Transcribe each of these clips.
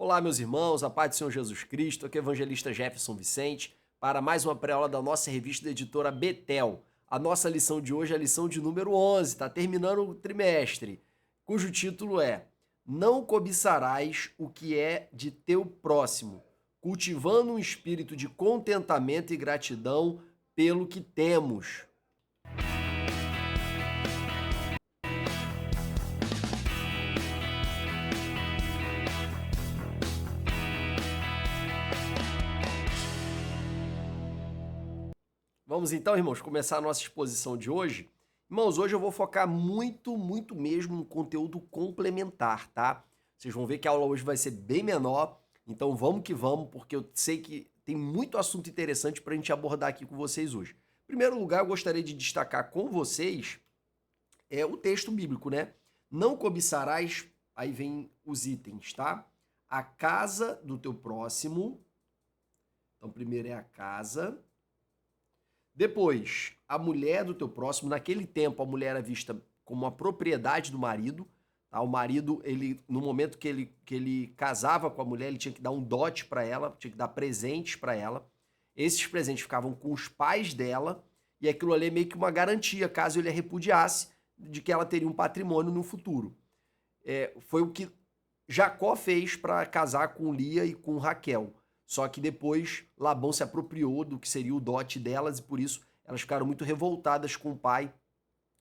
Olá, meus irmãos, a paz do Senhor Jesus Cristo, aqui é o evangelista Jefferson Vicente, para mais uma pré-aula da nossa revista da editora Betel. A nossa lição de hoje é a lição de número 11, está terminando o trimestre, cujo título é Não cobiçarás o que é de teu próximo, cultivando um espírito de contentamento e gratidão pelo que temos. Vamos então, irmãos, começar a nossa exposição de hoje. Irmãos, hoje eu vou focar muito mesmo no conteúdo complementar, tá? Vocês vão ver que a aula hoje vai ser bem menor, então vamos que vamos, porque eu sei que tem muito assunto interessante para a gente abordar aqui com vocês hoje. Em primeiro lugar, eu gostaria de destacar com vocês o texto bíblico, né? Não cobiçarás, aí vem os itens, tá? A casa do teu próximo. Então, primeiro é a casa. Depois, a mulher do teu próximo. Naquele tempo, a mulher era vista como uma propriedade do marido. Tá? O marido, ele, no momento que ele casava com a mulher, ele tinha que dar um dote para ela, tinha que dar presentes para ela. Esses presentes ficavam com os pais dela, e aquilo ali é meio que uma garantia, caso ele a repudiasse, de que ela teria um patrimônio no futuro. Foi o que Jacó fez para casar com Lia e com Raquel. Só que depois Labão se apropriou do que seria o dote delas e por isso elas ficaram muito revoltadas com o pai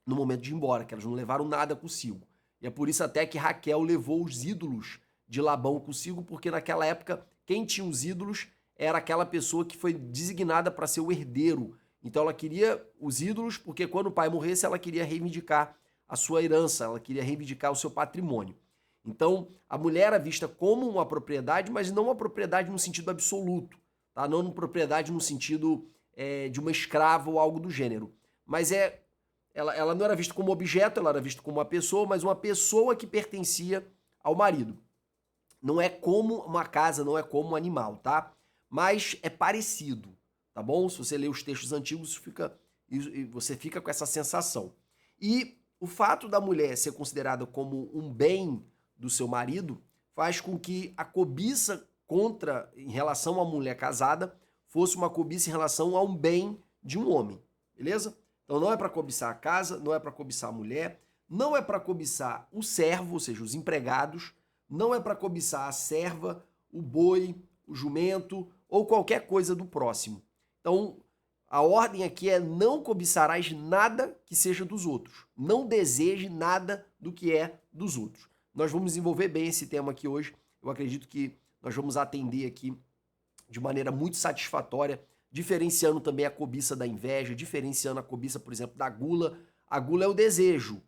no momento de ir embora, que elas não levaram nada consigo. E é por isso até que Raquel levou os ídolos de Labão consigo, porque naquela época quem tinha os ídolos era aquela pessoa que foi designada para ser o herdeiro. Então ela queria os ídolos porque quando o pai morresse ela queria reivindicar a sua herança, ela queria reivindicar o seu patrimônio. Então, a mulher era vista como uma propriedade, mas não uma propriedade no sentido absoluto, tá? Não uma propriedade no sentido de uma escrava ou algo do gênero. Mas ela não era vista como objeto, ela era vista como uma pessoa, mas uma pessoa que pertencia ao marido. Não é como uma casa, não é como um animal, tá? Mas é parecido, tá bom? Se você ler os textos antigos, você fica com essa sensação. E o fato da mulher ser considerada como um bem do seu marido faz com que a cobiça em relação à mulher casada fosse uma cobiça em relação a um bem de um homem, beleza? Então não é para cobiçar a casa, não é para cobiçar a mulher, não é para cobiçar o servo, ou seja, os empregados, não é para cobiçar a serva, o boi, o jumento ou qualquer coisa do próximo. Então, a ordem aqui é não cobiçarás nada que seja dos outros. Não deseje nada do que é dos outros. Nós vamos desenvolver bem esse tema aqui hoje. Eu acredito que nós vamos atender aqui de maneira muito satisfatória, diferenciando também a cobiça da inveja, diferenciando a cobiça, por exemplo, da gula. A gula é o desejo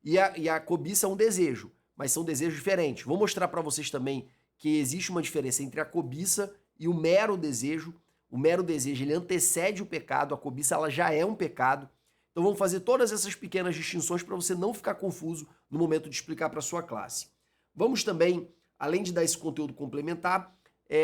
e a cobiça é um desejo, mas são desejos diferentes. Vou mostrar para vocês também que existe uma diferença entre a cobiça e o mero desejo. O mero desejo, ele antecede o pecado, a cobiça ela já é um pecado. Então vamos fazer todas essas pequenas distinções para você não ficar confuso no momento de explicar para a sua classe. Vamos também, além de dar esse conteúdo complementar,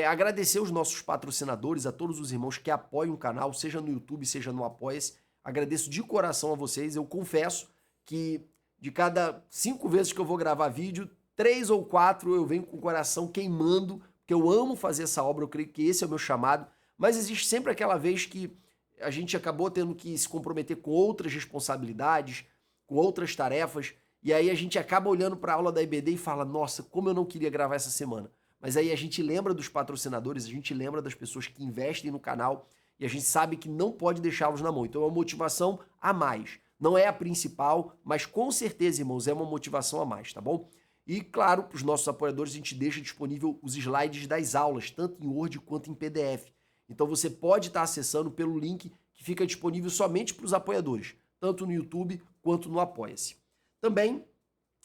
agradecer os nossos patrocinadores, a todos os irmãos que apoiam o canal, seja no YouTube, seja no Apoia-se. Agradeço de coração a vocês. Eu confesso que de cada 5 vezes que eu vou gravar vídeo, 3 ou 4 eu venho com o coração queimando, porque eu amo fazer essa obra, eu creio que esse é o meu chamado. Mas existe sempre aquela vez que a gente acabou tendo que se comprometer com outras responsabilidades, com outras tarefas, e aí a gente acaba olhando para a aula da IBD e fala, nossa, como eu não queria gravar essa semana. Mas aí a gente lembra dos patrocinadores, a gente lembra das pessoas que investem no canal e a gente sabe que não pode deixá-los na mão. Então é uma motivação a mais. Não é a principal, mas com certeza, irmãos, é uma motivação a mais, tá bom? E, claro, para os nossos apoiadores, a gente deixa disponível os slides das aulas, tanto em Word quanto em PDF. Então você pode estar acessando pelo link que fica disponível somente para os apoiadores, tanto no YouTube quanto no Apoia-se. Também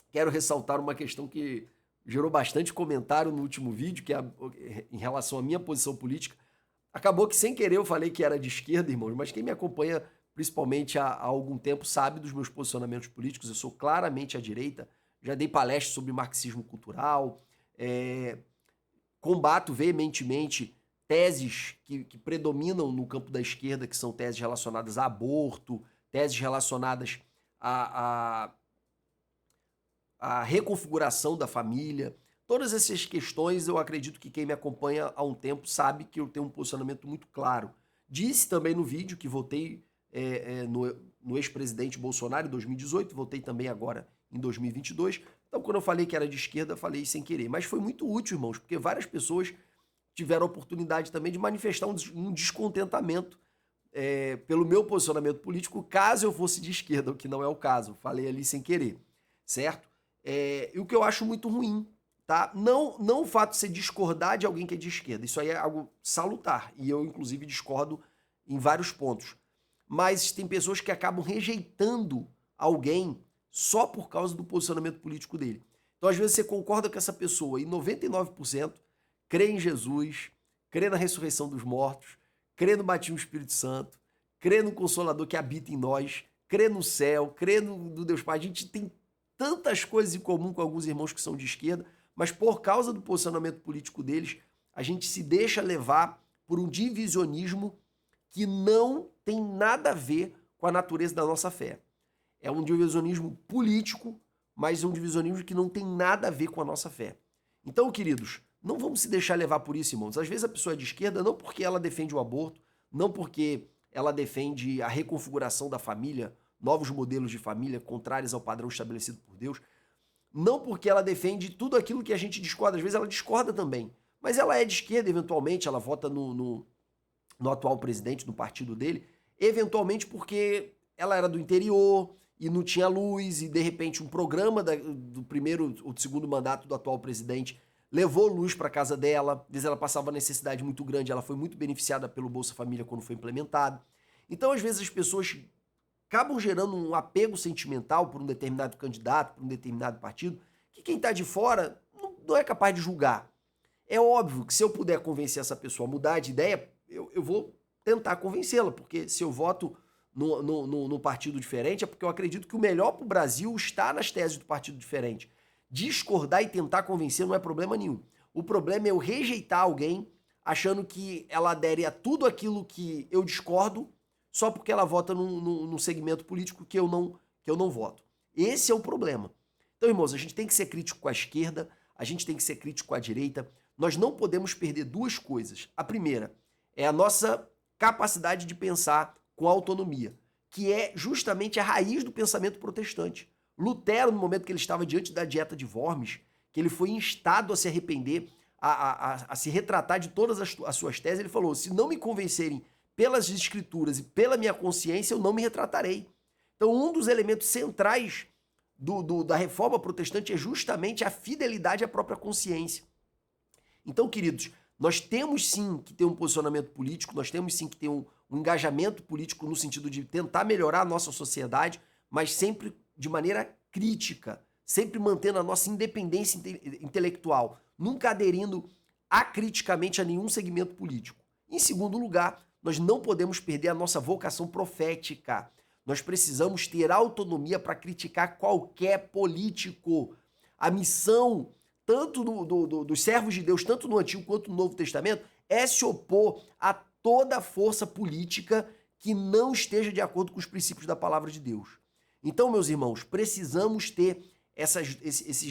quero ressaltar uma questão que gerou bastante comentário no último vídeo, que é em relação à minha posição política. Acabou que sem querer eu falei que era de esquerda, irmãos, mas quem me acompanha principalmente há algum tempo sabe dos meus posicionamentos políticos. Eu sou claramente à direita, já dei palestras sobre marxismo cultural, combato veementemente teses que predominam no campo da esquerda, que são teses relacionadas a aborto, teses relacionadas à reconfiguração da família, todas essas questões, eu acredito que quem me acompanha há um tempo sabe que eu tenho um posicionamento muito claro. Disse também no vídeo que votei no ex-presidente Bolsonaro em 2018, votei também agora em 2022. Então, quando eu falei que era de esquerda, falei sem querer. Mas foi muito útil, irmãos, porque várias pessoas tiveram a oportunidade também de manifestar um descontentamento pelo meu posicionamento político, caso eu fosse de esquerda, o que não é o caso. Falei ali sem querer, certo? E o que eu acho muito ruim, tá? Não o fato de você discordar de alguém que é de esquerda. Isso aí é algo salutar. E eu, inclusive, discordo em vários pontos. Mas tem pessoas que acabam rejeitando alguém só por causa do posicionamento político dele. Então, às vezes, você concorda com essa pessoa e 99% crê em Jesus, crê na ressurreição dos mortos, crê no batismo do Espírito Santo, crê no Consolador que habita em nós, crê no céu, crê no Deus Pai. A gente tem tantas coisas em comum com alguns irmãos que são de esquerda, mas por causa do posicionamento político deles, a gente se deixa levar por um divisionismo que não tem nada a ver com a natureza da nossa fé. É um divisionismo político, mas um divisionismo que não tem nada a ver com a nossa fé. Então, queridos, não vamos se deixar levar por isso, irmãos. Às vezes a pessoa é de esquerda não porque ela defende o aborto, não porque ela defende a reconfiguração da família, novos modelos de família contrários ao padrão estabelecido por Deus, não porque ela defende tudo aquilo que a gente discorda. Às vezes ela discorda também, mas ela é de esquerda, eventualmente, ela vota no atual presidente, no partido dele, eventualmente porque ela era do interior e não tinha luz, e de repente um programa do primeiro ou do segundo mandato do atual presidente levou luz para casa dela, às vezes ela passava necessidade muito grande, ela foi muito beneficiada pelo Bolsa Família quando foi implementado. Então, às vezes, as pessoas acabam gerando um apego sentimental por um determinado candidato, por um determinado partido, que quem está de fora não é capaz de julgar. É óbvio que se eu puder convencer essa pessoa a mudar de ideia, eu vou tentar convencê-la, porque se eu voto no partido diferente é porque eu acredito que o melhor para o Brasil está nas teses do partido diferente. Discordar e tentar convencer não é problema nenhum. O problema é eu rejeitar alguém achando que ela adere a tudo aquilo que eu discordo só porque ela vota num segmento político que eu não voto. Esse é o problema. Então, irmãos, a gente tem que ser crítico com a esquerda, a gente tem que ser crítico com a direita. Nós não podemos perder duas coisas. A primeira é a nossa capacidade de pensar com autonomia, que é justamente a raiz do pensamento protestante. Lutero, no momento que ele estava diante da dieta de Worms, que ele foi instado a se arrepender, a se retratar de todas as suas teses, ele falou, se não me convencerem pelas escrituras e pela minha consciência, eu não me retratarei. Então, um dos elementos centrais da reforma protestante é justamente a fidelidade à própria consciência. Então, queridos, nós temos sim que ter um posicionamento político, nós temos sim que ter um engajamento político no sentido de tentar melhorar a nossa sociedade, mas sempre de maneira crítica, sempre mantendo a nossa independência intelectual, nunca aderindo acriticamente a nenhum segmento político. Em segundo lugar, nós não podemos perder a nossa vocação profética. Nós precisamos ter autonomia para criticar qualquer político. A missão, tanto dos servos de Deus, tanto no Antigo quanto no Novo Testamento, é se opor a toda força política que não esteja de acordo com os princípios da palavra de Deus. Então, meus irmãos, precisamos ter essas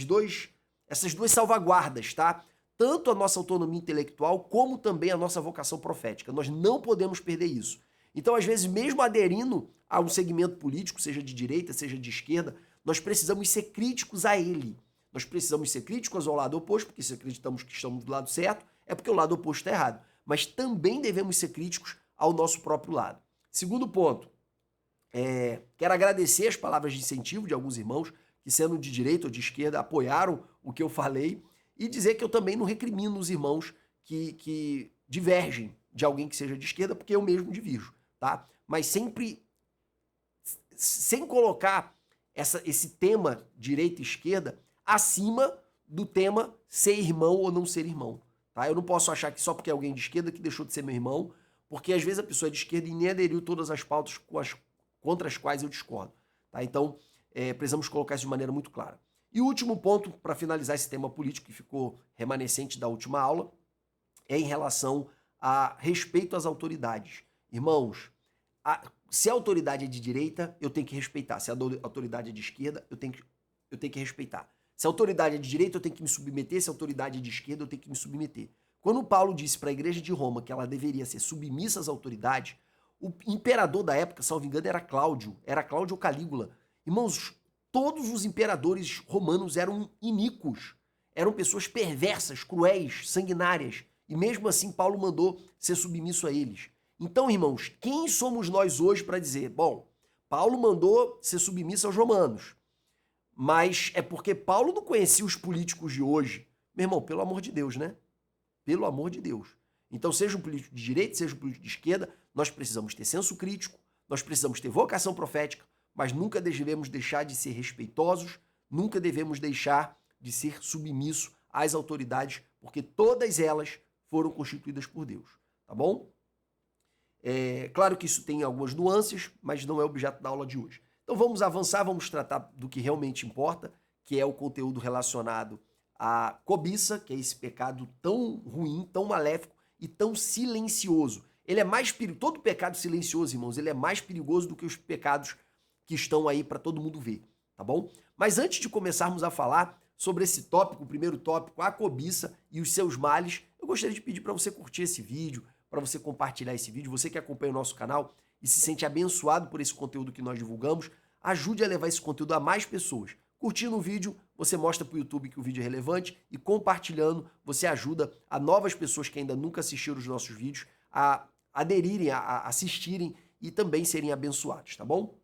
duas salvaguardas, tá? Tanto a nossa autonomia intelectual, como também a nossa vocação profética. Nós não podemos perder isso. Então, às vezes, mesmo aderindo a um segmento político, seja de direita, seja de esquerda, nós precisamos ser críticos a ele. Nós precisamos ser críticos ao lado oposto, porque se acreditamos que estamos do lado certo, é porque o lado oposto está errado. Mas também devemos ser críticos ao nosso próprio lado. Segundo ponto, quero agradecer as palavras de incentivo de alguns irmãos que, sendo de direita ou de esquerda, apoiaram o que eu falei e dizer que eu também não recrimino os irmãos que divergem de alguém que seja de esquerda, porque eu mesmo divirjo, tá? Mas sempre sem colocar esse tema direita e esquerda acima do tema ser irmão ou não ser irmão, tá? Eu não posso achar que só porque é alguém de esquerda que deixou de ser meu irmão, porque às vezes a pessoa é de esquerda e nem aderiu todas as pautas contra as quais eu discordo, tá? Então, precisamos colocar isso de maneira muito clara. E o último ponto, para finalizar esse tema político que ficou remanescente da última aula, é em relação a respeito às autoridades. Irmãos, se a autoridade é de direita, eu tenho que respeitar. Se a autoridade é de esquerda, eu tenho que respeitar. Se a autoridade é de direita, eu tenho que me submeter, se a autoridade é de esquerda, eu tenho que me submeter. Quando Paulo disse para a igreja de Roma que ela deveria ser submissa às autoridades, o imperador da época, salvo engano, era Cláudio ou Calígula. Irmãos, todos os imperadores romanos eram iníquos, eram pessoas perversas, cruéis, sanguinárias, e mesmo assim Paulo mandou ser submisso a eles. Então, irmãos, quem somos nós hoje para dizer, bom, Paulo mandou ser submisso aos romanos, mas é porque Paulo não conhecia os políticos de hoje. Meu irmão, pelo amor de Deus, né? Pelo amor de Deus. Então, seja um político de direita, seja um político de esquerda, nós precisamos ter senso crítico, nós precisamos ter vocação profética, mas nunca devemos deixar de ser respeitosos, nunca devemos deixar de ser submisso às autoridades, porque todas elas foram constituídas por Deus, tá bom? Claro que isso tem algumas nuances, mas não é objeto da aula de hoje. Então vamos avançar, vamos tratar do que realmente importa, que é o conteúdo relacionado à cobiça, que é esse pecado tão ruim, tão maléfico e tão silencioso. Ele é mais perigoso, todo pecado silencioso, irmãos, ele é mais perigoso do que os pecados que estão aí para todo mundo ver, tá bom? Mas antes de começarmos a falar sobre esse tópico, o primeiro tópico, a cobiça e os seus males, eu gostaria de pedir para você curtir esse vídeo, para você compartilhar esse vídeo, você que acompanha o nosso canal e se sente abençoado por esse conteúdo que nós divulgamos, ajude a levar esse conteúdo a mais pessoas. Curtindo o vídeo, você mostra para o YouTube que o vídeo é relevante e compartilhando, você ajuda a novas pessoas que ainda nunca assistiram os nossos vídeos a aderirem, a assistirem e também serem abençoados, tá bom?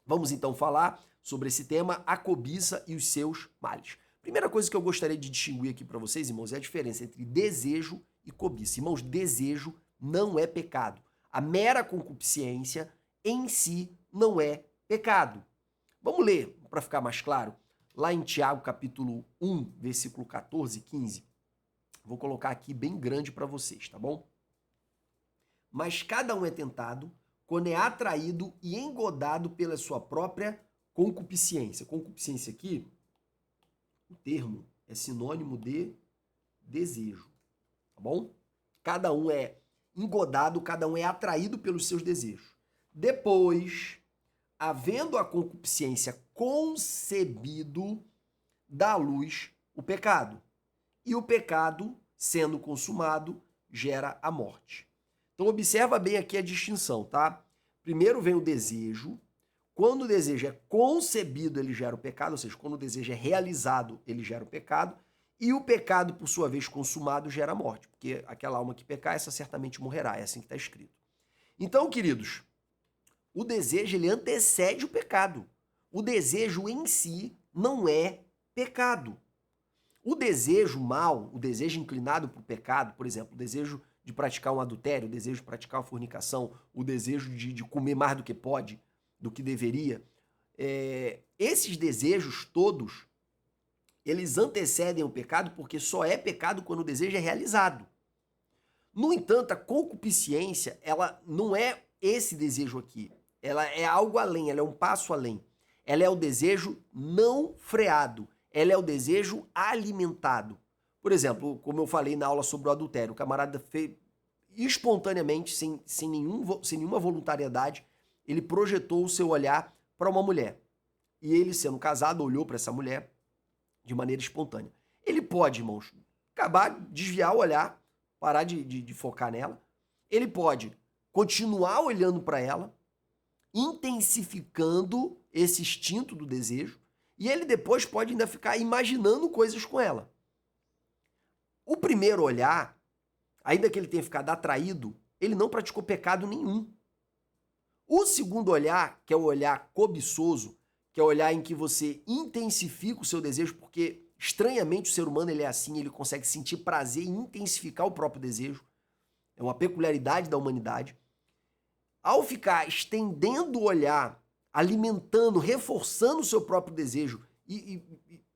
Vamos então falar sobre esse tema, a cobiça e os seus males. Primeira coisa que eu gostaria de distinguir aqui para vocês, irmãos, é a diferença entre desejo e cobiça. Irmãos, desejo não é pecado. A mera concupiscência em si não é pecado. Vamos ler, para ficar mais claro, lá em Tiago, capítulo 1, versículo 14 e 15. Vou colocar aqui bem grande para vocês, tá bom? Mas cada um é tentado quando é atraído e engodado pela sua própria concupiscência. Concupiscência aqui, o termo é sinônimo de desejo, tá bom? Cada um é engodado, cada um é atraído pelos seus desejos. Depois, havendo a concupiscência concebido, dá à luz o pecado. E o pecado, sendo consumado, gera a morte. Então observa bem aqui a distinção, tá? Primeiro vem o desejo. Quando o desejo é concebido, ele gera o pecado, ou seja, quando o desejo é realizado, ele gera o pecado. E o pecado, por sua vez, consumado, gera a morte. Porque aquela alma que pecar, essa certamente morrerá. É assim que está escrito. Então, queridos, o desejo, ele antecede o pecado. O desejo em si não é pecado. O desejo mau, o desejo inclinado para o pecado, por exemplo, o desejo de praticar um adultério, o desejo de praticar uma fornicação, o desejo de comer mais do que pode, do que deveria, esses desejos todos, eles antecedem o pecado porque só é pecado quando o desejo é realizado. No entanto, a concupiscência, ela não é esse desejo aqui. Ela é algo além, ela é um passo além. Ela é o desejo não freado. Ela é o desejo alimentado. Por exemplo, como eu falei na aula sobre o adultério, o camarada fez espontaneamente, sem nenhuma voluntariedade, ele projetou o seu olhar para uma mulher. E ele, sendo casado, olhou para essa mulher de maneira espontânea. Ele pode, irmãos, acabar, desviar o olhar, parar de focar nela. Ele pode continuar olhando para ela, intensificando esse instinto do desejo, e ele depois pode ainda ficar imaginando coisas com ela. O primeiro olhar, ainda que ele tenha ficado atraído, ele não praticou pecado nenhum. O segundo olhar, que é o olhar cobiçoso, que é o olhar em que você intensifica o seu desejo, porque estranhamente o ser humano ele é assim, ele consegue sentir prazer e intensificar o próprio desejo. É uma peculiaridade da humanidade. Ao ficar estendendo o olhar, alimentando, reforçando o seu próprio desejo e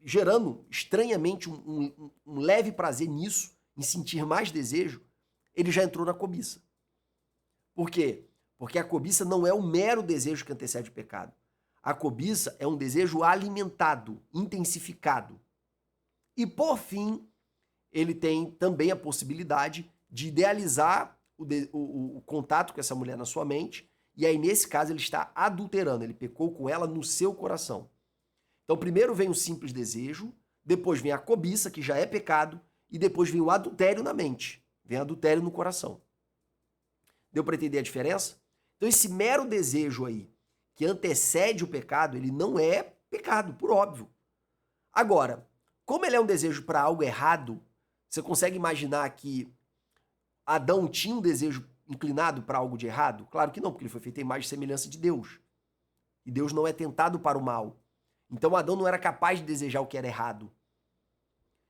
gerando estranhamente um leve prazer nisso, em sentir mais desejo, ele já entrou na cobiça. Por quê? Porque a cobiça não é o mero desejo que antecede o pecado. A cobiça é um desejo alimentado, intensificado. E, por fim, ele tem também a possibilidade de idealizar o contato com essa mulher na sua mente, e aí, nesse caso, ele está adulterando, ele pecou com ela no seu coração. Então, primeiro vem o simples desejo, depois vem a cobiça, que já é pecado, e depois vem o adultério na mente, vem adultério no coração. Deu para entender a diferença? Então esse mero desejo aí, que antecede o pecado, ele não é pecado, por óbvio. Agora, como ele é um desejo para algo errado, você consegue imaginar que Adão tinha um desejo inclinado para algo de errado? Claro que não, porque ele foi feito à imagem e semelhança de Deus. E Deus não é tentado para o mal. Então Adão não era capaz de desejar o que era errado,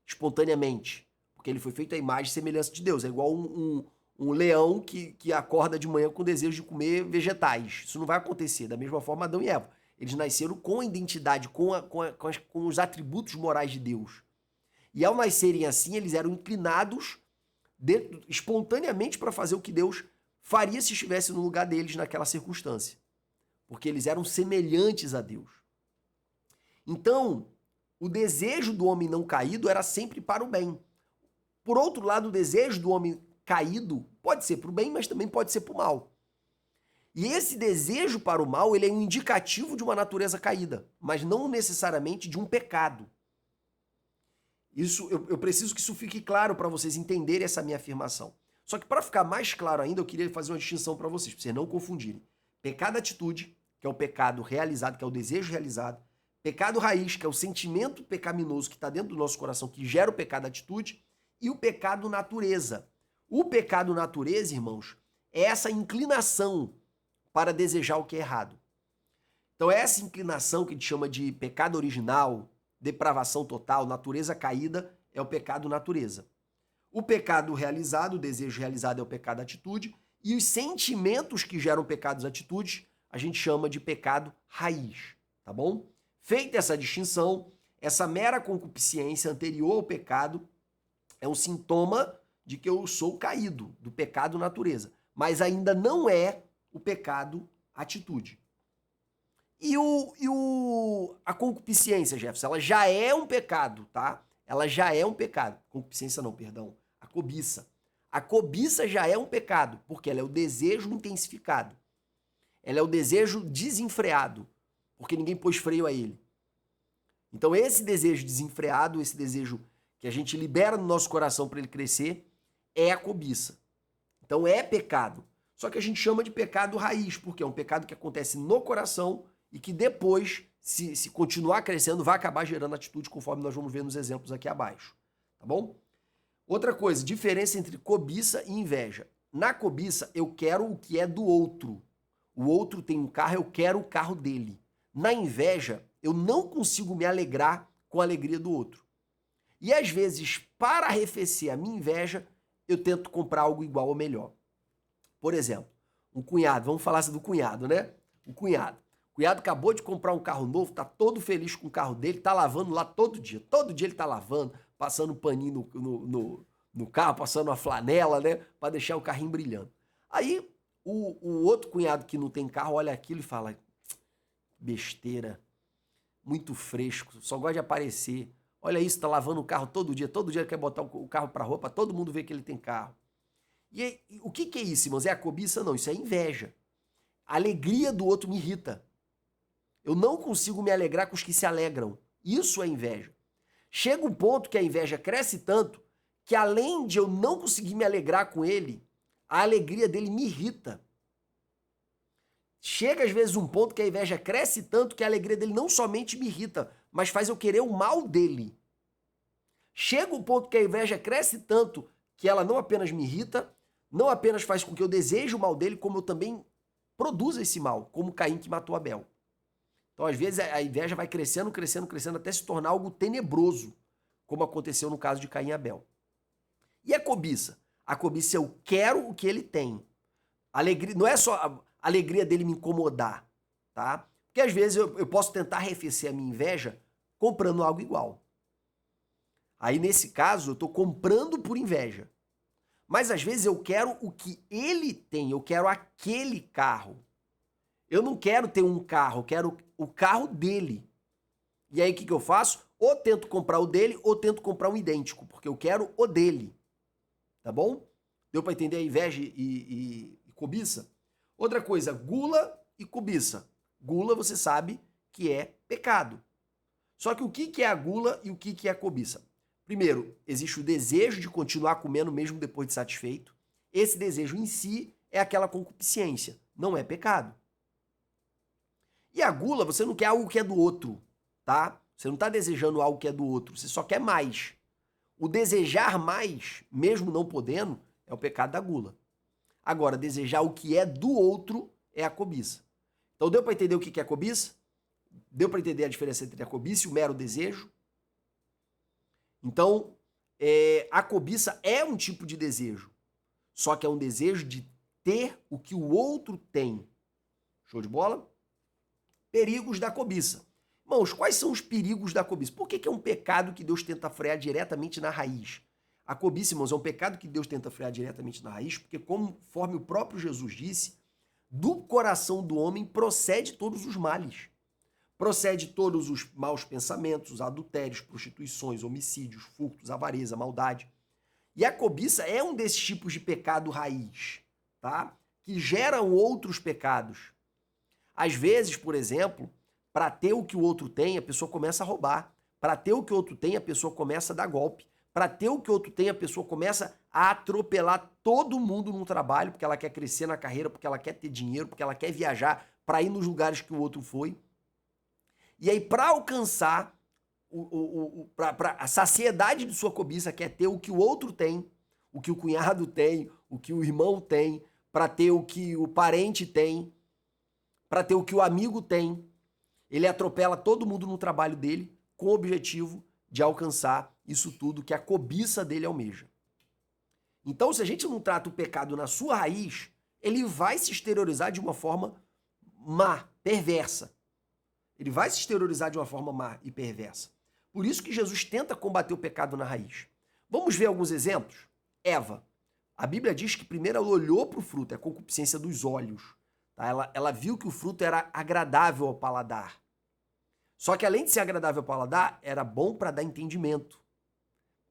espontaneamente, porque ele foi feito à imagem e semelhança de Deus. É igual um leão que acorda de manhã com o desejo de comer vegetais. Isso não vai acontecer. Da mesma forma, Adão e Eva. Eles nasceram com a identidade, com os atributos morais de Deus. E ao nascerem assim, eles eram inclinados espontaneamente para fazer o que Deus faria se estivesse no lugar deles naquela circunstância. Porque eles eram semelhantes a Deus. Então, o desejo do homem não caído era sempre para o bem. Por outro lado, o desejo do homem caído pode ser para o bem, mas também pode ser para o mal. E esse desejo para o mal, ele é um indicativo de uma natureza caída, mas não necessariamente de um pecado. Isso, eu preciso que isso fique claro para vocês entenderem essa minha afirmação. Só que para ficar mais claro ainda, eu queria fazer uma distinção para vocês não confundirem. Pecado-atitude, que é o pecado realizado, que é o desejo realizado. Pecado raiz, que é o sentimento pecaminoso que está dentro do nosso coração, que gera o pecado-atitude. E o pecado natureza. O pecado natureza, irmãos, é essa inclinação para desejar o que é errado. Então essa inclinação que a gente chama de pecado original, depravação total, natureza caída, é o pecado natureza. O pecado realizado, o desejo realizado é o pecado atitude, e os sentimentos que geram pecados atitudes, a gente chama de pecado raiz, tá bom? Feita essa distinção, essa mera concupiscência anterior ao pecado é um sintoma de que eu sou caído, do pecado natureza, mas ainda não é o pecado atitude. E a concupiscência, Jefferson, ela já é um pecado, tá? Ela já é um pecado. Concupiscência não, perdão. A cobiça. A cobiça já é um pecado, porque ela é o desejo intensificado. Ela é o desejo desenfreado, porque ninguém pôs freio a ele. Então esse desejo desenfreado, esse desejo que a gente libera no nosso coração para ele crescer, é a cobiça. Então é pecado. Só que a gente chama de pecado raiz, porque é um pecado que acontece no coração e que depois, se continuar crescendo, vai acabar gerando atitude, conforme nós vamos ver nos exemplos aqui abaixo. Tá bom? Outra coisa, diferença entre cobiça e inveja. Na cobiça, eu quero o que é do outro. O outro tem um carro, eu quero o carro dele. Na inveja, eu não consigo me alegrar com a alegria do outro. E às vezes, para arrefecer a minha inveja, eu tento comprar algo igual ou melhor. Por exemplo, um cunhado, vamos falar do cunhado, né? O cunhado. O cunhado acabou de comprar um carro novo, tá todo feliz com o carro dele, tá lavando lá todo dia. Todo dia ele tá lavando, passando um paninho no carro, passando uma flanela, né? Para deixar o carrinho brilhando. Aí o outro cunhado que não tem carro olha aquilo e fala: besteira, muito fresco, só gosta de aparecer. Olha isso, tá lavando o carro todo dia ele quer botar o carro para rua, para todo mundo ver que ele tem carro. E aí, o que é isso, irmãos? É a cobiça? Não, isso é inveja. A alegria do outro me irrita. Eu não consigo me alegrar com os que se alegram. Isso é inveja. Chega um ponto que a inveja cresce tanto que além de eu não conseguir me alegrar com ele, a alegria dele me irrita. Chega às vezes um ponto que a inveja cresce tanto que a alegria dele não somente me irrita, mas faz eu querer o mal dele. Chega um ponto que a inveja cresce tanto que ela não apenas me irrita, não apenas faz com que eu deseje o mal dele, como eu também produzo esse mal, como Caim que matou Abel. Então, às vezes, a inveja vai crescendo, crescendo, crescendo, até se tornar algo tenebroso, como aconteceu no caso de Caim e Abel. E a cobiça? A cobiça, eu quero o que ele tem. Alegria, não é só a alegria dele me incomodar, tá? Porque às vezes eu posso tentar arrefecer a minha inveja comprando algo igual. Aí, nesse caso, eu estou comprando por inveja. Mas às vezes eu quero o que ele tem, eu quero aquele carro. Eu não quero ter um carro, eu quero o carro dele. E aí o que eu faço? Ou tento comprar o dele, ou tento comprar um idêntico, porque eu quero o dele. Tá bom? Deu para entender a inveja e cobiça? Outra coisa, gula e cobiça. Gula, você sabe que é pecado. Só que o que é a gula e o que é a cobiça? Primeiro, existe o desejo de continuar comendo mesmo depois de satisfeito. Esse desejo em si é aquela concupiscência, não é pecado. E a gula, você não quer algo que é do outro, tá? Você não está desejando algo que é do outro, você só quer mais. O desejar mais, mesmo não podendo, é o pecado da gula. Agora, desejar o que é do outro é a cobiça. Então, deu para entender o que é a cobiça? Deu para entender a diferença entre a cobiça e o mero desejo? Então, a cobiça é um tipo de desejo, só que é um desejo de ter o que o outro tem. Show de bola? Perigos da cobiça. Irmãos, quais são os perigos da cobiça? Por que é um pecado que Deus tenta frear diretamente na raiz? A cobiça, irmãos, é um pecado que Deus tenta frear diretamente na raiz, porque conforme o próprio Jesus disse, do coração do homem procede todos os males. Procede todos os maus pensamentos, os adultérios, prostituições, homicídios, furtos, avareza, maldade. E a cobiça é um desses tipos de pecado raiz, tá? Que geram outros pecados. Às vezes, por exemplo, para ter o que o outro tem, a pessoa começa a roubar. Para ter o que o outro tem, a pessoa começa a dar golpe. Para ter o que o outro tem, a pessoa começa a atropelar todo mundo no trabalho, porque ela quer crescer na carreira, porque ela quer ter dinheiro, porque ela quer viajar para ir nos lugares que o outro foi. E aí, para alcançar a saciedade de sua cobiça, que é ter o que o outro tem, o que o cunhado tem, o que o irmão tem, para ter o que o parente tem, para ter o que o amigo tem, ele atropela todo mundo no trabalho dele com o objetivo de alcançar isso tudo que a cobiça dele almeja. Então, se a gente não trata o pecado na sua raiz, ele vai se exteriorizar de uma forma má, perversa. Ele vai se exteriorizar de uma forma má e perversa. Por isso que Jesus tenta combater o pecado na raiz. Vamos ver alguns exemplos? Eva. A Bíblia diz que primeiro ela olhou para o fruto, é a concupiscência dos olhos. Tá? Ela viu que o fruto era agradável ao paladar. Só que além de ser agradável ao paladar, era bom para dar entendimento.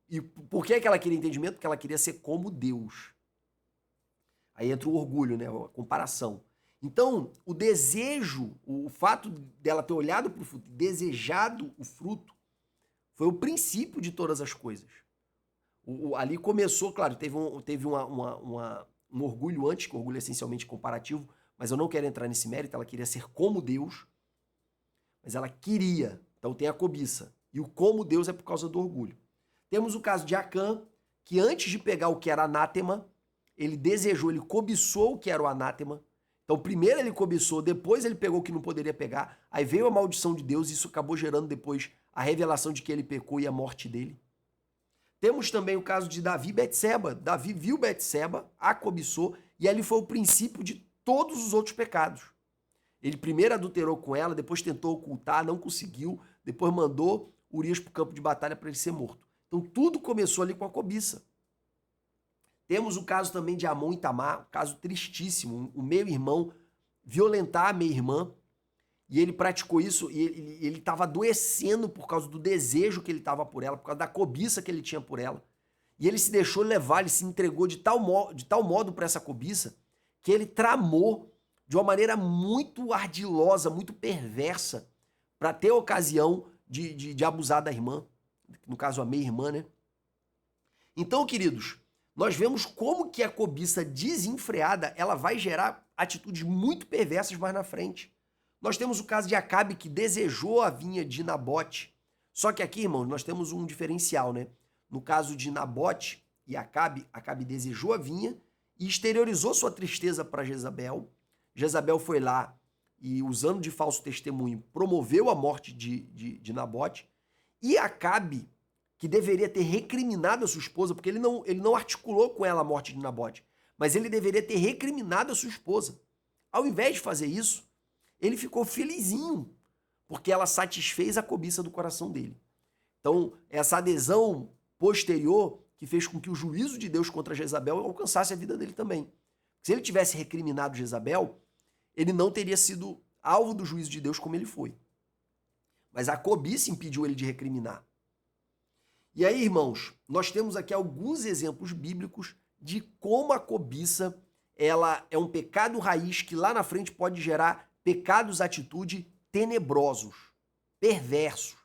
E por que ela queria entendimento? Porque ela queria ser como Deus. Aí entra o orgulho, né? A comparação. Então, o desejo, o fato dela ter olhado para o fruto, desejado o fruto, foi o princípio de todas as coisas. Ali começou, claro, teve um orgulho antes, que o orgulho é essencialmente comparativo, mas eu não quero entrar nesse mérito, ela queria ser como Deus, mas ela queria, então tem a cobiça. E o como Deus é por causa do orgulho. Temos o caso de Acã, que antes de pegar o que era anátema, ele desejou, ele cobiçou o que era o anátema. Então, primeiro ele cobiçou, depois ele pegou o que não poderia pegar, aí veio a maldição de Deus e isso acabou gerando depois a revelação de que ele pecou e a morte dele. Temos também o caso de Davi e Betseba. Davi viu Betseba, a cobiçou, e ali foi o princípio de todos os outros pecados. Ele primeiro adulterou com ela, depois tentou ocultar, não conseguiu, depois mandou Urias para o campo de batalha para ele ser morto. Então tudo começou ali com a cobiça. Temos o caso também de Amon e Tamar, um caso tristíssimo, o meio-irmão violentar a meia-irmã, e ele praticou isso, e ele estava adoecendo por causa do desejo que ele estava por ela, por causa da cobiça que ele tinha por ela. E ele se deixou levar, ele se entregou de tal modo para essa cobiça, que ele tramou de uma maneira muito ardilosa, muito perversa, para ter a ocasião de abusar da irmã, no caso a meia-irmã, né? Então, queridos, nós vemos como que a cobiça desenfreada, ela vai gerar atitudes muito perversas mais na frente. Nós temos o caso de Acabe, que desejou a vinha de Nabote. Só que aqui, irmãos, nós temos um diferencial, né? No caso de Nabote e Acabe, Acabe desejou a vinha e exteriorizou sua tristeza para Jezabel. Jezabel foi lá e, usando de falso testemunho, promoveu a morte de Nabote. E Acabe, que deveria ter recriminado a sua esposa, porque ele não articulou com ela a morte de Nabote, mas ele deveria ter recriminado a sua esposa. Ao invés de fazer isso, ele ficou felizinho, porque ela satisfez a cobiça do coração dele. Então, essa adesão posterior que fez com que o juízo de Deus contra Jezabel alcançasse a vida dele também. Se ele tivesse recriminado Jezabel, ele não teria sido alvo do juízo de Deus como ele foi. Mas a cobiça impediu ele de recriminar. E aí, irmãos, nós temos aqui alguns exemplos bíblicos de como a cobiça ela é um pecado raiz que lá na frente pode gerar pecados, atitude tenebrosos, perversos.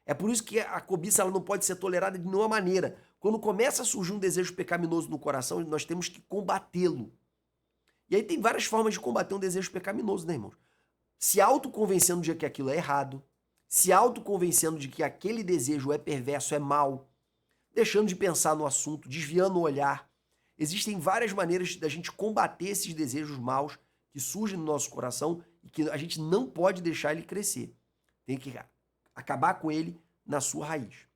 É por isso que a cobiça ela não pode ser tolerada de nenhuma maneira. Quando começa a surgir um desejo pecaminoso no coração, nós temos que combatê-lo. E aí tem várias formas de combater um desejo pecaminoso, né, irmãos? Se autoconvencendo de que aquilo é errado, se autoconvencendo de que aquele desejo é perverso, é mau, deixando de pensar no assunto, desviando o olhar. Existem várias maneiras da gente combater esses desejos maus que surgem no nosso coração e que a gente não pode deixar ele crescer. Tem que acabar com ele na sua raiz.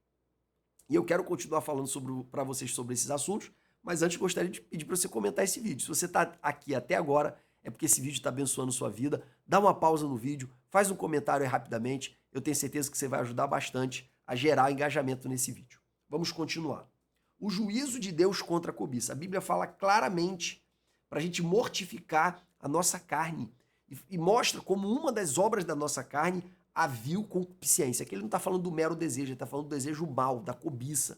E eu quero continuar falando para vocês sobre esses assuntos, mas antes gostaria de pedir para você comentar esse vídeo. Se você está aqui até agora, é porque esse vídeo está abençoando sua vida. Dá uma pausa no vídeo, faz um comentário aí rapidamente. Eu tenho certeza que você vai ajudar bastante a gerar engajamento nesse vídeo. Vamos continuar. O juízo de Deus contra a cobiça. A Bíblia fala claramente para a gente mortificar a nossa carne e mostra como uma das obras da nossa carne a vil concupiscência. Aqui ele não está falando do mero desejo, ele está falando do desejo mal, da cobiça,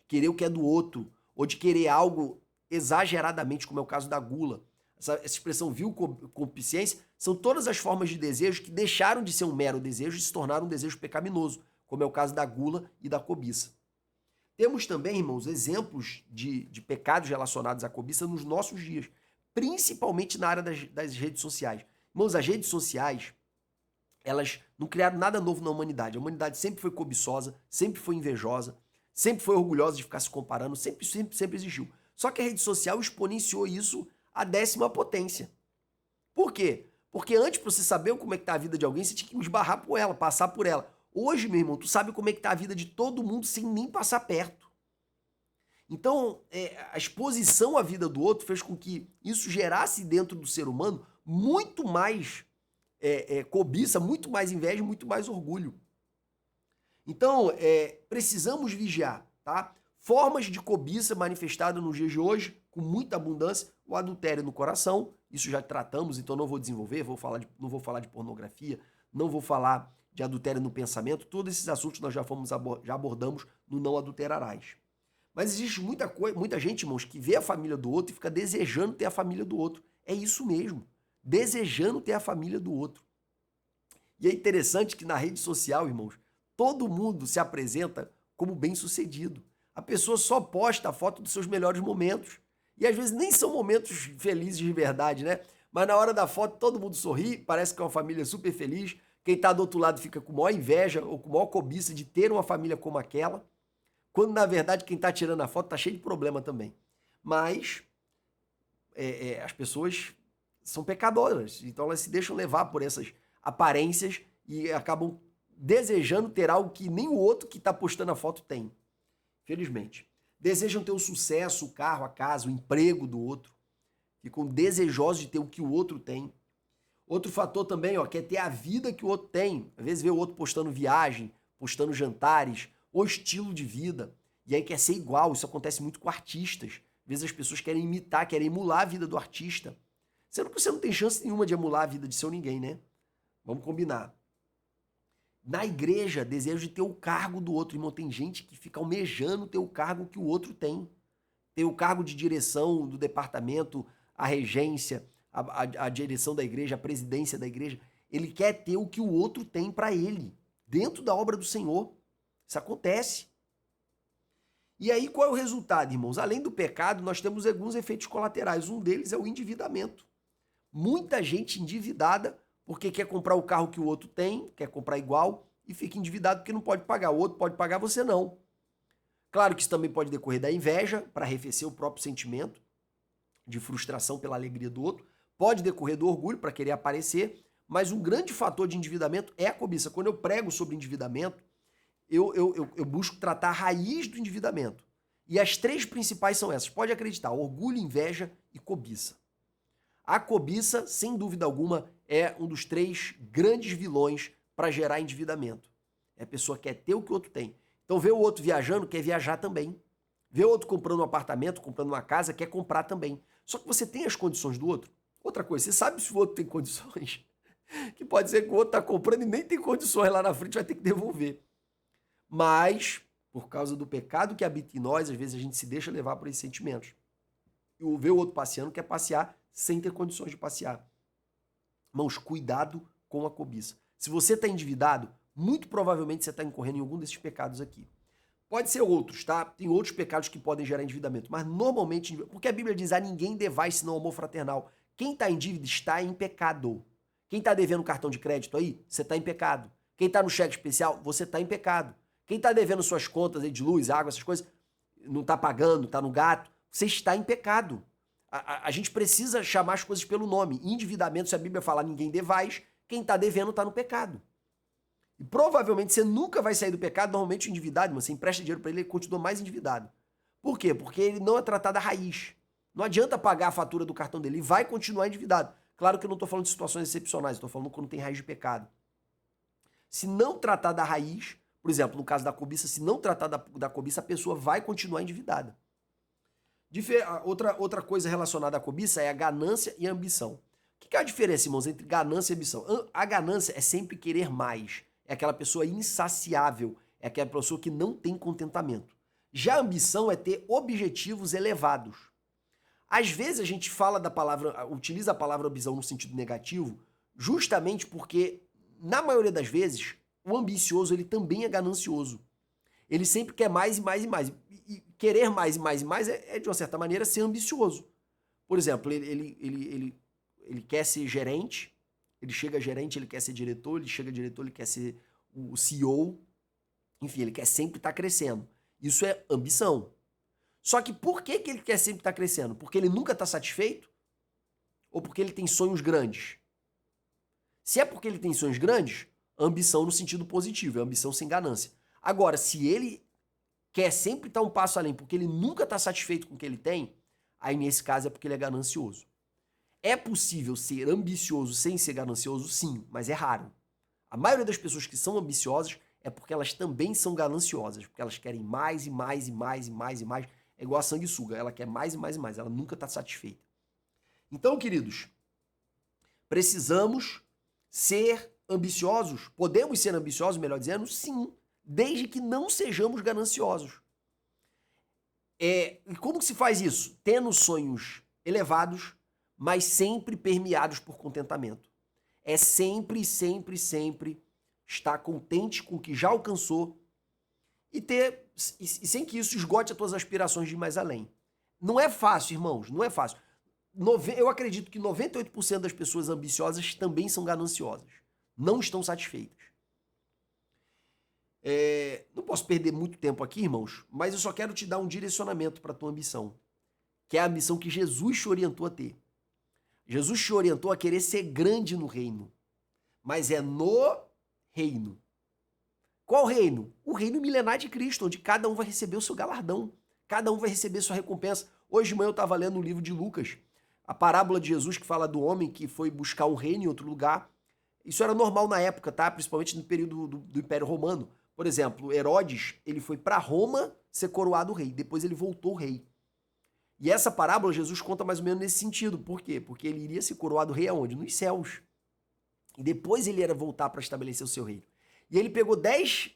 de querer o que é do outro, ou de querer algo exageradamente, como é o caso da gula. Essa expressão vil concupiscência são todas as formas de desejo que deixaram de ser um mero desejo e se tornaram um desejo pecaminoso, como é o caso da gula e da cobiça. Temos também, irmãos, exemplos de pecados relacionados à cobiça nos nossos dias, principalmente na área das redes sociais. Irmãos, as redes sociais, elas não criaram nada novo na humanidade. A humanidade sempre foi cobiçosa, sempre foi invejosa, sempre foi orgulhosa de ficar se comparando, sempre existiu. Só que a rede social exponenciou isso à 10ª potência. Por quê? Porque antes, para você saber como é que tá a vida de alguém, você tinha que esbarrar por ela, passar por ela. Hoje, meu irmão, tu sabe como é que tá a vida de todo mundo sem nem passar perto. Então, a exposição à vida do outro fez com que isso gerasse dentro do ser humano muito mais cobiça, muito mais inveja, muito mais orgulho. Então, precisamos vigiar, tá? Formas de cobiça manifestadas nos dias de hoje, com muita abundância, o adultério no coração, isso já tratamos, então não vou desenvolver, não vou falar de pornografia, não vou falar de adultério no pensamento, todos esses assuntos nós já abordamos no Não Adulterarás. Mas existe muita gente, irmãos, que vê a família do outro e fica desejando ter a família do outro. É isso mesmo, desejando ter a família do outro. E é interessante que na rede social, irmãos, todo mundo se apresenta como bem-sucedido. A pessoa só posta a foto dos seus melhores momentos. E às vezes nem são momentos felizes de verdade, né? Mas na hora da foto todo mundo sorri, parece que é uma família super feliz. Quem está do outro lado fica com maior inveja ou com maior cobiça de ter uma família como aquela. Quando, na verdade, quem está tirando a foto está cheio de problema também. Mas as pessoas são pecadoras, então elas se deixam levar por essas aparências e acabam desejando ter algo que nem o outro que está postando a foto tem. Felizmente. Desejam ter o sucesso, o carro, a casa, o emprego do outro. Ficam desejosos de ter o que o outro tem. Outro fator também, ó, que é ter a vida que o outro tem. Às vezes vê o outro postando viagem, postando jantares, ou estilo de vida. E aí quer ser igual. Isso acontece muito com artistas. Às vezes as pessoas querem imitar, querem emular a vida do artista. Sendo que você não tem chance nenhuma de emular a vida de seu ninguém, né? Vamos combinar. Na igreja, desejo de ter o cargo do outro. Irmão, tem gente que fica almejando ter o cargo que o outro tem. Ter o cargo de direção do departamento, a regência, a direção da igreja, a presidência da igreja. Ele quer ter o que o outro tem para ele, dentro da obra do Senhor. Isso acontece. E aí, qual é o resultado, irmãos? Além do pecado, nós temos alguns efeitos colaterais. Um deles é o endividamento. Muita gente endividada porque quer comprar o carro que o outro tem, quer comprar igual, e fica endividado porque não pode pagar. O outro pode pagar, você não. Claro que isso também pode decorrer da inveja, para arrefecer o próprio sentimento de frustração pela alegria do outro. Pode decorrer do orgulho, para querer aparecer. Mas um grande fator de endividamento é a cobiça. Quando eu prego sobre endividamento, eu busco tratar a raiz do endividamento. E as 3 principais são essas. Pode acreditar, orgulho, inveja e cobiça. A cobiça, sem dúvida alguma, é um dos 3 grandes vilões para gerar endividamento. A pessoa quer ter o que o outro tem. Então vê o outro viajando, quer viajar também. Vê o outro comprando um apartamento, comprando uma casa, quer comprar também. Só que você tem as condições do outro. Outra coisa, você sabe se o outro tem condições? Que pode ser que o outro está comprando e nem tem condições lá na frente, vai ter que devolver. Mas, por causa do pecado que habita em nós, às vezes a gente se deixa levar por esses sentimentos. E ver o outro passeando, quer passear sem ter condições de passear. Irmãos, cuidado com a cobiça. Se você está endividado, muito provavelmente você está incorrendo em algum desses pecados aqui. Pode ser outros, tá? Tem outros pecados que podem gerar endividamento, mas normalmente, porque a Bíblia diz, a ninguém devais senão amor fraternal. Quem está em dívida está em pecado. Quem está devendo cartão de crédito aí, você está em pecado. Quem está no cheque especial, você está em pecado. Quem está devendo suas contas aí de luz, água, essas coisas, não está pagando, está no gato, você está em pecado. A gente precisa chamar as coisas pelo nome. Endividamento, se a Bíblia fala ninguém devais, quem está devendo está no pecado. E provavelmente você nunca vai sair do pecado, normalmente o endividado, mas você empresta dinheiro para ele, ele continua mais endividado. Por qué? Porque ele não é tratado à raiz. Não adianta pagar a fatura do cartão dele, ele vai continuar endividado. Claro que eu não estou falando de situações excepcionais, estou falando quando tem raiz de pecado. Se não tratar da raiz, por exemplo, no caso da cobiça, se não tratar da cobiça, a pessoa vai continuar endividada. Outra coisa relacionada à cobiça é a ganância e a ambição. O que é a diferença, irmãos, entre ganância e ambição? A ganância é sempre querer mais. É aquela pessoa insaciável. É aquela pessoa que não tem contentamento. Já a ambição é ter objetivos elevados. Às vezes a gente utiliza a palavra ambição no sentido negativo, justamente porque, na maioria das vezes, o ambicioso ele também é ganancioso. Ele sempre quer mais e mais e mais. E querer mais e mais e mais é, de uma certa maneira, ser ambicioso. Por exemplo, ele quer ser gerente, ele chega a gerente, ele quer ser diretor, ele chega a diretor, ele quer ser o CEO. Enfim, ele quer sempre estar crescendo. Isso é ambição. Só que por que ele quer sempre estar crescendo? Porque ele nunca está satisfeito? Ou porque ele tem sonhos grandes? Se é porque ele tem sonhos grandes, ambição no sentido positivo, é ambição sem ganância. Agora, se ele quer sempre estar um passo além porque ele nunca está satisfeito com o que ele tem, aí nesse caso é porque ele é ganancioso. É possível ser ambicioso sem ser ganancioso? Sim, mas é raro. A maioria das pessoas que são ambiciosas é porque elas também são gananciosas, porque elas querem mais e mais e mais e mais e mais. É igual a sanguessuga, ela quer mais e mais e mais, ela nunca está satisfeita. Então, queridos, precisamos ser ambiciosos, podemos ser ambiciosos, melhor dizendo, sim, desde que não sejamos gananciosos. E como que se faz isso? Tendo sonhos elevados, mas sempre permeados por contentamento. É sempre, sempre, sempre estar contente com o que já alcançou e sem que isso esgote as tuas aspirações de ir mais além. Não é fácil, irmãos, não é fácil. Eu acredito que 98% das pessoas ambiciosas também são gananciosas. Não estão satisfeitas. Não posso perder muito tempo aqui, irmãos, mas eu só quero te dar um direcionamento para a tua ambição, que é a ambição que Jesus te orientou a ter. Jesus te orientou a querer ser grande no reino, mas é no reino. Qual reino? O reino milenar de Cristo, onde cada um vai receber o seu galardão, cada um vai receber sua recompensa. Hoje de manhã eu estava lendo o livro de Lucas, a parábola de Jesus que fala do homem que foi buscar um reino em outro lugar. Isso era normal na época, tá? Principalmente no período do Império Romano. Por exemplo, Herodes, ele foi para Roma ser coroado rei, depois ele voltou rei. E essa parábola Jesus conta mais ou menos nesse sentido. Por quê? Porque ele iria ser coroado rei aonde? Nos céus. E depois ele ia voltar para estabelecer o seu reino. E ele pegou 10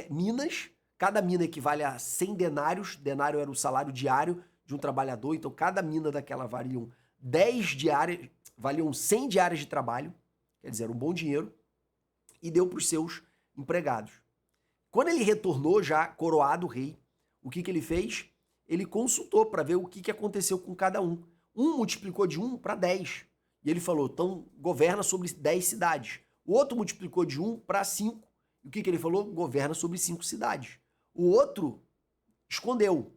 minas, cada mina equivale a 100 denários, denário era o salário diário de um trabalhador, então cada mina daquela valiam 100 diárias de trabalho, quer dizer, um bom dinheiro, e deu para os seus empregados. Quando ele retornou já coroado rei, o que ele fez? Ele consultou para ver o que aconteceu com cada um. Um multiplicou de 1 para 10. E ele falou, então governa sobre 10 cidades. O outro multiplicou de 1 para 5. E o que ele falou? Governa sobre 5 cidades. O outro escondeu.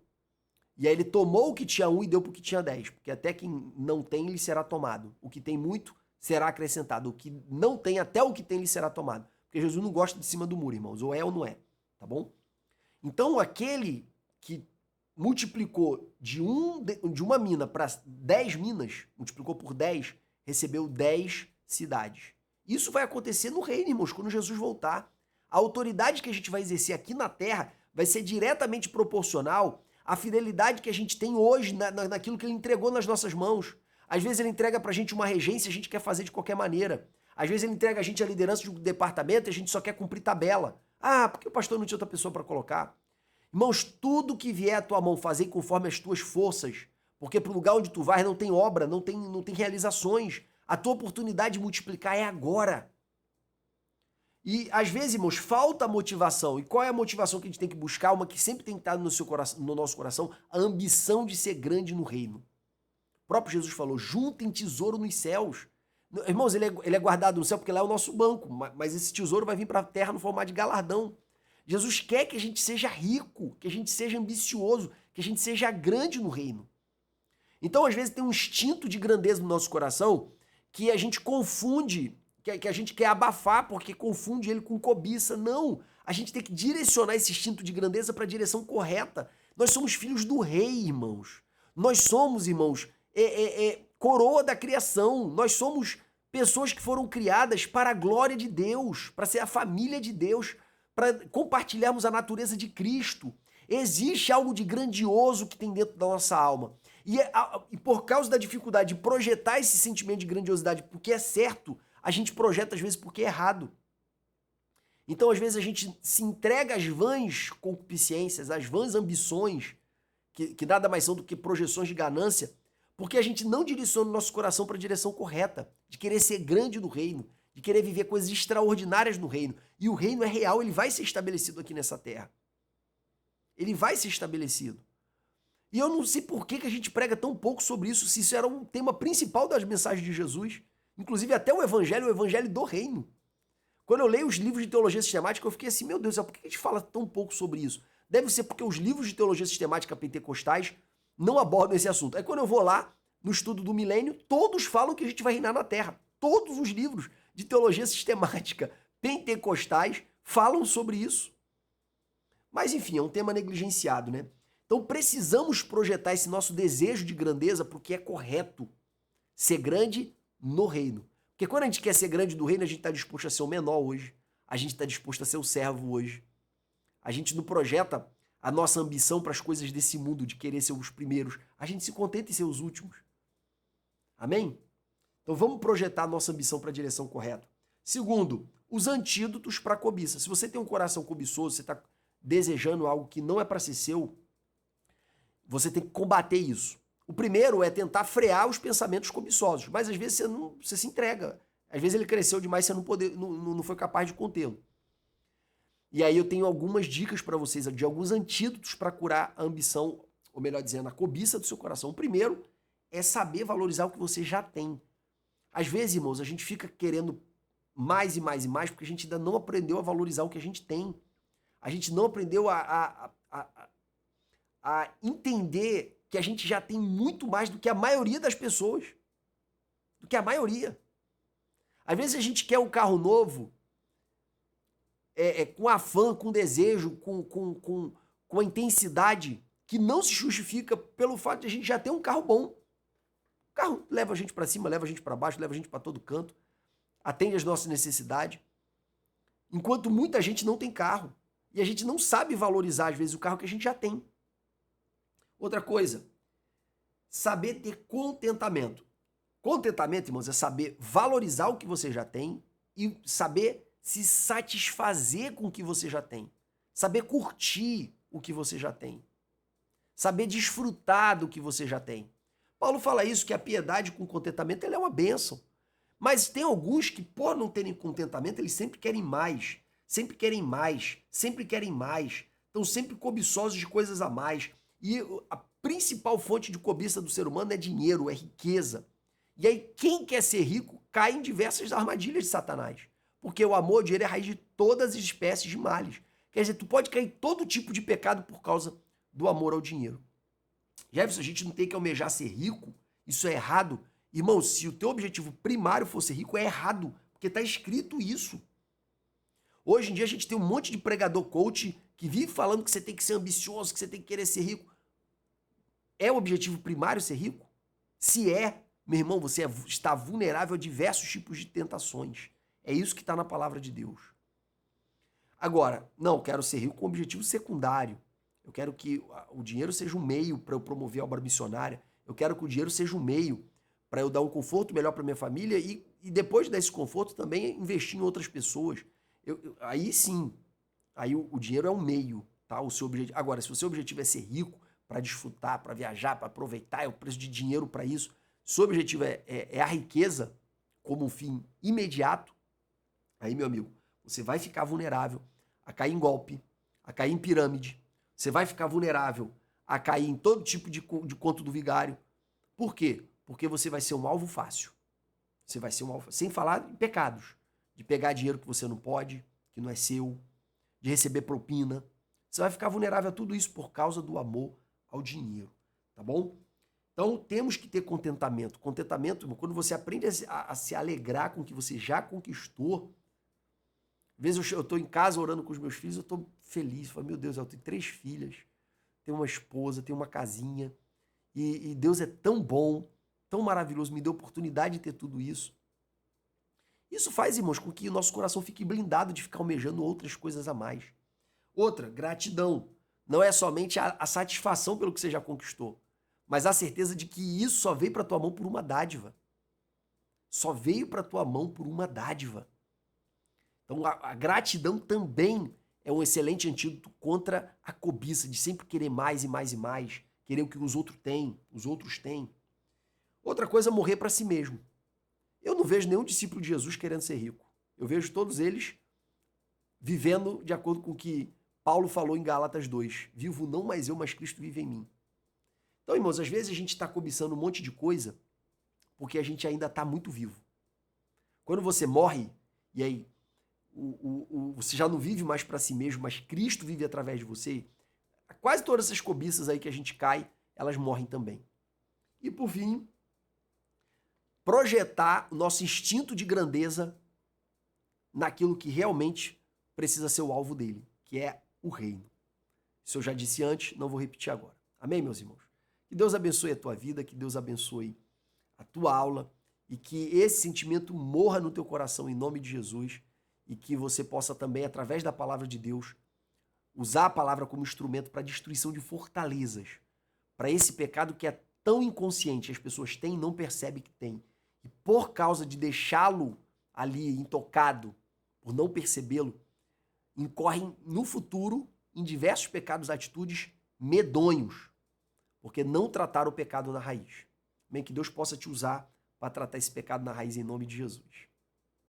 E aí ele tomou o que tinha 1 e deu para o que tinha 10. Porque até quem não tem, lhe será tomado. O que tem muito, será acrescentado. O que não tem, até o que tem, lhe será tomado. Porque Jesus não gosta de cima do muro, irmãos. Ou é ou não é. Tá bom? Então aquele que multiplicou de uma mina para 10 minas, multiplicou por 10, recebeu 10 cidades. Isso vai acontecer no reino, irmãos, quando Jesus voltar. A autoridade que a gente vai exercer aqui na terra vai ser diretamente proporcional à fidelidade que a gente tem hoje naquilo que ele entregou nas nossas mãos. Às vezes ele entrega pra gente uma regência e a gente quer fazer de qualquer maneira. Às vezes ele entrega a gente a liderança de um departamento e a gente só quer cumprir tabela. Ah, porque o pastor não tinha outra pessoa para colocar? Irmãos, tudo que vier à tua mão, fazer conforme as tuas forças, porque pro lugar onde tu vais não tem obra, não tem realizações. A tua oportunidade de multiplicar é agora. E às vezes, irmãos, falta a motivação. E qual é a motivação que a gente tem que buscar? Uma que sempre tem que estar no nosso coração, a ambição de ser grande no reino. O próprio Jesus falou, juntem tesouro nos céus. Irmãos, ele é guardado no céu porque lá é o nosso banco, mas esse tesouro vai vir para a terra no formato de galardão. Jesus quer que a gente seja rico, que a gente seja ambicioso, que a gente seja grande no reino. Então, às vezes, tem um instinto de grandeza no nosso coração que a gente confunde, que a gente quer abafar porque confunde ele com cobiça. Não, a gente tem que direcionar esse instinto de grandeza para a direção correta. Nós somos filhos do rei, irmãos. Nós somos, irmãos, coroa da criação. Nós somos pessoas que foram criadas para a glória de Deus, para ser a família de Deus, para compartilharmos a natureza de Cristo. Existe algo de grandioso que tem dentro da nossa alma. E por causa da dificuldade de projetar esse sentimento de grandiosidade porque é certo, a gente projeta às vezes porque é errado. Então, às vezes, a gente se entrega às vãs concupiscências, às vãs ambições, que nada mais são do que projeções de ganância, porque a gente não direciona o nosso coração para a direção correta, de querer ser grande no reino, de querer viver coisas extraordinárias no reino. E o reino é real, ele vai ser estabelecido aqui nessa terra. Ele vai ser estabelecido. E eu não sei por que a gente prega tão pouco sobre isso, se isso era um tema principal das mensagens de Jesus. Inclusive até o evangelho do reino. Quando eu leio os livros de teologia sistemática, eu fiquei assim, meu Deus, por que a gente fala tão pouco sobre isso? Deve ser porque os livros de teologia sistemática pentecostais não abordam esse assunto. Aí quando eu vou lá, no estudo do milênio, todos falam que a gente vai reinar na terra. Todos os livros de teologia sistemática pentecostais falam sobre isso. Mas enfim, é um tema negligenciado, né? Então precisamos projetar esse nosso desejo de grandeza porque é correto ser grande no reino. Porque quando a gente quer ser grande no reino, a gente está disposto a ser o menor hoje. A gente está disposto a ser o servo hoje. A gente não projeta a nossa ambição para as coisas desse mundo, de querer ser os primeiros. A gente se contenta em ser os últimos. Amém? Então vamos projetar a nossa ambição para a direção correta. Segundo, os antídotos para a cobiça. Se você tem um coração cobiçoso, você está desejando algo que não é para ser seu, você tem que combater isso. O primeiro é tentar frear os pensamentos cobiçosos, mas às vezes você se entrega. Às vezes ele cresceu demais e você não foi capaz de contê-lo. E aí eu tenho algumas dicas para vocês, de alguns antídotos para curar a ambição, ou melhor dizendo, a cobiça do seu coração. O primeiro é saber valorizar o que você já tem. Às vezes, irmãos, a gente fica querendo mais e mais e mais porque a gente ainda não aprendeu a valorizar o que a gente tem. A gente não aprendeu a entender que a gente já tem muito mais do que a maioria das pessoas. Do que a maioria. Às vezes a gente quer um carro novo com afã, com desejo, com a intensidade que não se justifica pelo fato de a gente já ter um carro bom. O carro leva a gente para cima, leva a gente para baixo, leva a gente para todo canto, atende às nossas necessidades. Enquanto muita gente não tem carro. E a gente não sabe valorizar, às vezes, o carro que a gente já tem. Outra coisa, saber ter contentamento. Contentamento, irmãos, é saber valorizar o que você já tem e saber se satisfazer com o que você já tem. Saber curtir o que você já tem. Saber desfrutar do que você já tem. Paulo fala isso, que a piedade com contentamento ela é uma bênção. Mas tem alguns que, por não terem contentamento, eles sempre querem mais. Sempre querem mais. Sempre querem mais. Estão sempre cobiçosos de coisas a mais. E a principal fonte de cobiça do ser humano é dinheiro, é riqueza. E aí, quem quer ser rico cai em diversas armadilhas de Satanás. Porque o amor, o dinheiro é a raiz de todas as espécies de males. Quer dizer, tu pode cair em todo tipo de pecado por causa do amor ao dinheiro. Jefferson, a gente não tem que almejar ser rico, isso é errado. Irmão, se o teu objetivo primário for ser rico, é errado, porque está escrito isso. Hoje em dia a gente tem um monte de pregador coach que vive falando que você tem que ser ambicioso, que você tem que querer ser rico. É o objetivo primário ser rico? Se é, meu irmão, você está vulnerável a diversos tipos de tentações. É isso que está na palavra de Deus. Agora, não, eu quero ser rico com objetivo secundário. Eu quero que o dinheiro seja um meio para eu promover a obra missionária. Eu quero que o dinheiro seja um meio para eu dar um conforto melhor para minha família e depois desse conforto também investir em outras pessoas. Aí sim, aí o dinheiro é um meio, tá? O seu objetivo. Agora, se o seu objetivo é ser rico, para desfrutar, para viajar, para aproveitar, eu preciso de dinheiro para isso. Se o seu objetivo é a riqueza como um fim imediato, aí, meu amigo, você vai ficar vulnerável a cair em golpe, a cair em pirâmide, você vai ficar vulnerável a cair em todo tipo de conto do vigário. Por quê? Porque você vai ser um alvo fácil. Você vai ser um alvo, sem falar em pecados, de pegar dinheiro que você não pode, que não é seu, de receber propina. Você vai ficar vulnerável a tudo isso por causa do amor ao dinheiro, tá bom? Então, temos que ter contentamento. Contentamento, quando você aprende a se alegrar com o que você já conquistou. Às vezes eu estou em casa orando com os meus filhos, eu estou feliz. Eu falo, meu Deus, eu tenho 3 filhas, tenho uma esposa, tenho uma casinha. E Deus é tão bom, tão maravilhoso, me deu a oportunidade de ter tudo isso. Isso faz, irmãos, com que o nosso coração fique blindado de ficar almejando outras coisas a mais. Outra, gratidão. Não é somente a satisfação pelo que você já conquistou, mas a certeza de que isso só veio para tua mão por uma dádiva. Só veio para tua mão por uma dádiva. Então a gratidão também é um excelente antídoto contra a cobiça de sempre querer mais e mais e mais, querer o que os outros têm. Outra coisa é morrer para si mesmo. Eu não vejo nenhum discípulo de Jesus querendo ser rico. Eu vejo todos eles vivendo de acordo com o que Paulo falou em Gálatas 2. Vivo não mais eu, mas Cristo vive em mim. Então, irmãos, às vezes a gente está cobiçando um monte de coisa porque a gente ainda está muito vivo. Quando você morre, e aí você já não vive mais para si mesmo, mas Cristo vive através de você, quase todas essas cobiças aí que a gente cai, elas morrem também. E por fim, projetar o nosso instinto de grandeza naquilo que realmente precisa ser o alvo dele, que é o reino. Isso eu já disse antes, não vou repetir agora. Amém, meus irmãos? Que Deus abençoe a tua vida, que Deus abençoe a tua aula e que esse sentimento morra no teu coração em nome de Jesus e que você possa também, através da palavra de Deus, usar a palavra como instrumento para a destruição de fortalezas, para esse pecado que é tão inconsciente, as pessoas têm e não percebem que tem. E por causa de deixá-lo ali intocado, por não percebê-lo, incorrem no futuro em diversos pecados, atitudes medonhos, porque não trataram o pecado na raiz. Bem, que Deus possa te usar para tratar esse pecado na raiz em nome de Jesus.